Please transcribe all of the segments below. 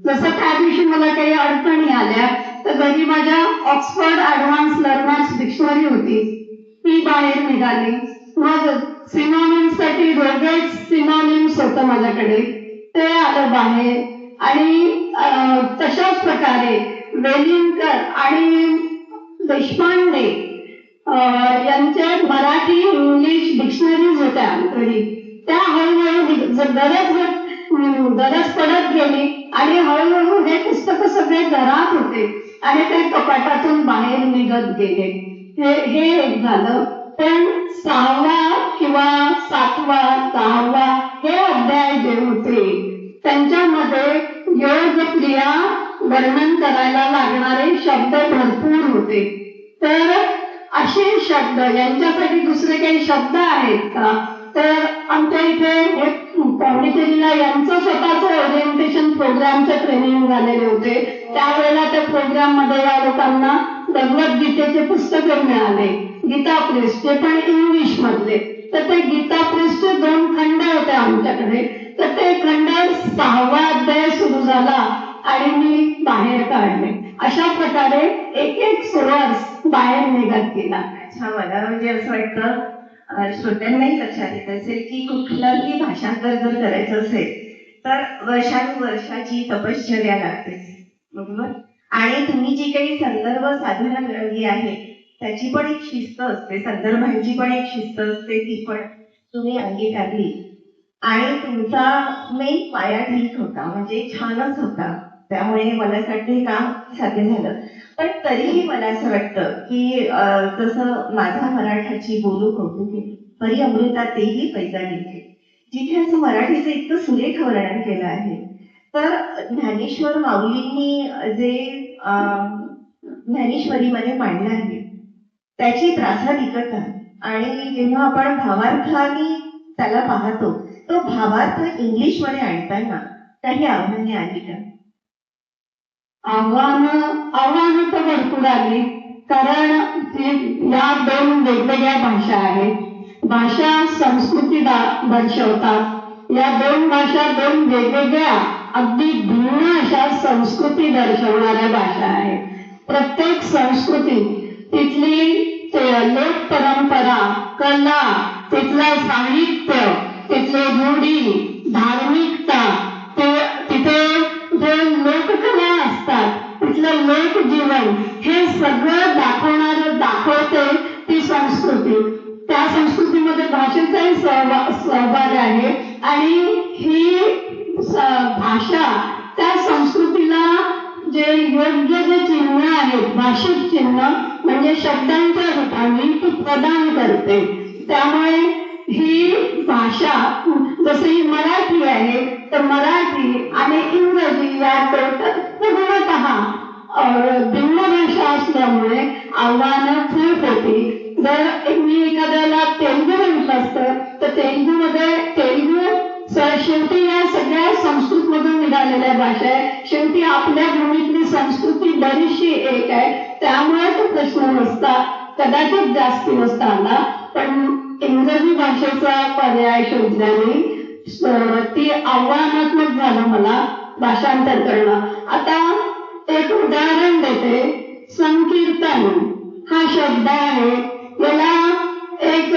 जसं त्या दिवशी मला काही अडचणी आल्या तर घरी माझ्या ऑक्सफर्ड ऍडव्हान्स लर्नर्स डिक्शनरी होती, ती बाहेर निघाली. मग सिनॉनिम्स साठी वेगळेच सिनॉनिम्स होतं माझ्याकडे, ते आलं बाहेर. आणि तशाच प्रकारे वेलिंगकर आणि देशपांडे यांच्या मराठी इंग्लिश डिक्शनरीज होत्या घरी, त्या हळूहळू गरज पडत गेली आणि हळूहळू हे पुस्तकं सगळे घरात होते आणि ते कपाटातून बाहेर निघत गेले. हे एक झालं. पण 6वा किंवा 7वा 10वा हे अध्याय जे होते त्यांच्यामध्ये योग क्रिया वर्णन करायला लागणारे शब्द भरपूर होते. तर असे शब्द, यांच्यासाठी दुसरे काही शब्द आहेत का? तर आमच्या इथे पॉंडिचेरीला यांचं स्वतःचं ओरिएंटेशन प्रोग्रामचे ट्रेनिंग झालेले होते. त्यावेळेला त्या प्रोग्राम मध्ये या लोकांना भगवद्गीतेचे पुस्तक मिळाले, गीता प्रेसचे, पण इंग्लिश मधले. तर ते गीता प्रेसचे 2 खंड होते आमच्याकडे. तर ते खंड 6वा अध्याय सुरू झाला आणि मी बाहेर काढले. अशा प्रकारे एक एक सोर्स बाहेर निघत गेला. अच्छा, मला म्हणजे असं वाटतं श्रोत्यांनाही लक्षात येत असेल की कुठलंही भाषांतर जर करायचं असेल तर वर्षानुवर्षाची तपश्चर्या लागते, बरोबर. आणि तुम्ही जी काही संदर्भ साधना मिळवली आहे त्याची पण एक शिस्त असते, संदर्भांची पण एक शिस्त असते, ती पण तुम्ही अंगीकारली. आणि तुमचा मेन पाया ठीक होता, म्हणजे छानच होता. त्यामुळे मला असं वाटतं हे काम साध्य झालं. पण तरीही मला असं वाटतं की जसं माझा मराठाची बोलू कौतुके परी अमृता तेही पैजा गेले, जिथे असं मराठीचं इतकं सुरेख वर्णन केलं आहे. तर ज्ञानेश्वर माऊलींनी जे ज्ञानेश्वरीमध्ये मांडलं आहे त्याची प्रासादिकता, आणि जेव्हा आपण भावार्थाने त्याला पाहतो, तो भावार्थ इंग्लिशमध्ये आणताना काही आव्हाने आली का? आव्हानं तर भरपूर आली, कारण या 2 वेगवेगळ्या भाषा आहेत. भाषा संस्कृती दर्शवतात. या 2 भाषा 2 वेगवेगळ्या अगदी भिन्न अशा संस्कृती दर्शवणाऱ्या भाषा आहेत. प्रत्येक संस्कृती तिथली लोक परंपरा, कला, तिथलं साहित्य, तिथले रूढी, धार्मिकता, तिथे जे लोककला असतात, तिथलं लोकजीवन, हे सगळं दाखवते ती संस्कृती. त्या संस्कृतीमध्ये भाषेचाही सहभाग आहे. आणि ही भाषा त्या संस्कृतीला जे योग्य जे चिन्ह आहेत, भाषिक चिन्ह म्हणजे शब्दांच्या रूपाने ती प्रदान करते. त्यामुळे ही भाषा जशी मराठी आहे, तर मराठी आणि इंग्रजी या पूर्णतः भिन्न भाषा असल्यामुळे आव्हानं खूप होती. जर मी एखाद्याला तेलुगू म्हटलं असतं तर तेलुगू शेवटी या सगळ्या संस्कृत मधून निघालेल्या भाषा आहे. शेवटी आपल्या भूमीतली संस्कृती बरीचशी एक आहे, त्यामुळे तो प्रश्न नसता, कदाचित जास्ती नसता आला. पण इंग्रजी भाषेचा पर्याय शोधल्याने ती आव्हानात्मक झालं मला भाषांतर करणं. आता एक उदाहरण देते. संकीर्तन हा शब्द आहे, याला एक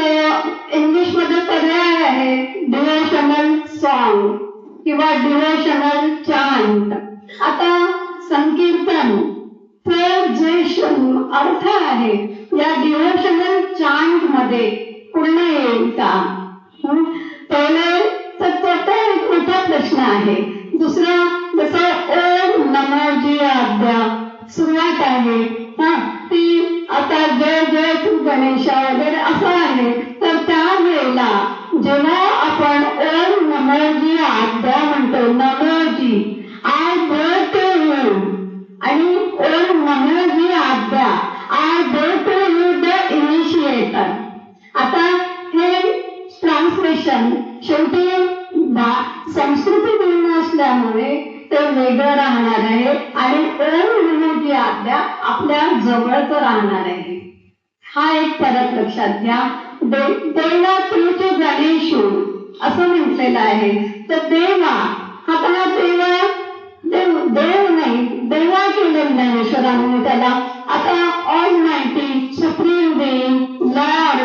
इंग्लिश मध्ये पर्याय आहे डिव्होशनल सॉन्ग किंवा डिव्होशनल चांट. आता संकीर्तन जे अर्थ आहे या डिव्होशनल चांट मध्ये पूर्ण येईल का? पहिले तर तो एक मोठा प्रश्न आहे. दुसरा, जसं ओम नमो जी आज्ञा सुरुवात आहे, ती आता जय जय तू गणेशा वगैरे असं आहे. तर त्यावेळेला जेव्हा आपण ओम नमो जी आज्ञा म्हणतो, नमो जी आय गो टू यू, आणि ओम नमो जी आज्ञा I go to you the initiator. आता हे ट्रान्सलेशन शेवटी संस्कृती भिन्न असल्यामुळे ते वेगळं राहणार आहे आणि ओम नमो जी आज्ञा आपल्या जवळच राहणार आहे. हा एक फरक लक्षात घ्या. देवा तुझे गणेशू असं म्हटलेलं आहे. तर देवा, आता देवा महाराजांनी त्याला आता ऑल माहिती, सुप्रीम बिंग, लॉर्ड,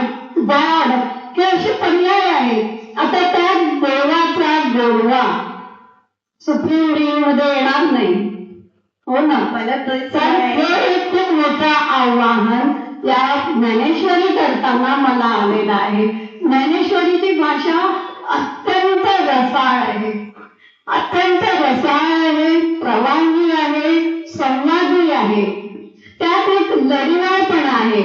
गॉड हे असे पर्याय आहेत. आता त्या देवाचा गोडवा सुप्रीम बिंग मध्ये येणार नाही. हो ना. मला तर हे एक खूप मोठं आव्हान या ज्ञानेश्वरी करताना मला आलेलं आहे. ज्ञानेश्वरीची भाषा अत्यंत रसाळ आहे, अत्यंत रसाळ आहे, प्रवाही आहे, संवादी आहे. त्यात एक लढीवाळपणा आहे.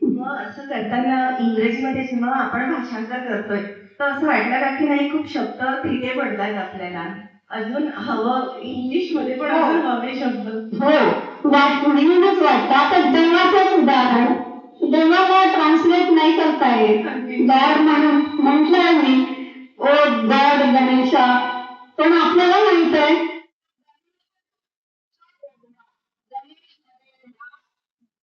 मग असं करताना इंग्रजीमध्ये जेव्हा आपण भाषांतर करतोय तर असं वाटलं का की नाही खूप शब्द तिथे पडतात आपल्याला, अजून हवं इंग्लिश मध्ये पण अजून हवे शब्द. हो, नेहमीच वाटतं. आता देवाचंच उदाहरण, देवाला ट्रान्सलेट नाही करता येत. गॉड म्हणून म्हटलंय मी, ओ गॉड गणेशा, पण आपल्याला माहित आहे